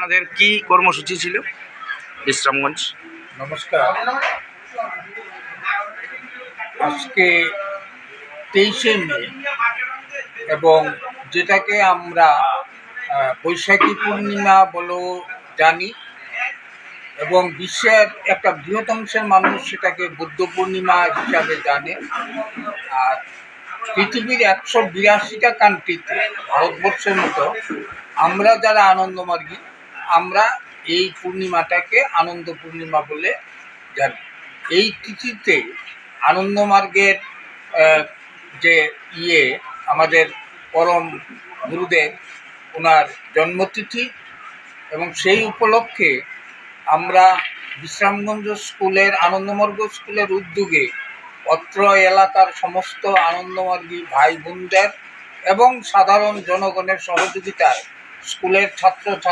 আপনাদের কি কর্মসূচি ছিল বিশ্রামগঞ্জ? নমস্কার। আজকে 23শে মে এবং যেটাকে আমরা বৈশাখী পূর্ণিমা বলেও জানি এবং বিশ্বের একটা বৃহৎ মানুষ সেটাকে বুদ্ধ পূর্ণিমা হিসাবে জানে। আর পৃথিবীর 182টা কান্ট্রিতে ভারতবর্ষের মতো আমরা যারা আনন্দমার্গী আমরা এই পূর্ণিমাটাকে আনন্দ পূর্ণিমা বলে জানি। এই তিথিতে আনন্দমার্গের যে আমাদের পরম গুরুদেব ওনার জন্মতিথি এবং সেই উপলক্ষে আমরা বিশ্রামগঞ্জ স্কুলের আনন্দমার্গ স্কুলের উদ্যোগে অত্র এলাকার সমস্ত আনন্দমার্গী ভাই বোনদের এবং সাধারণ জনগণের সহযোগিতায় স্কুলের ছাত্রছাত্রী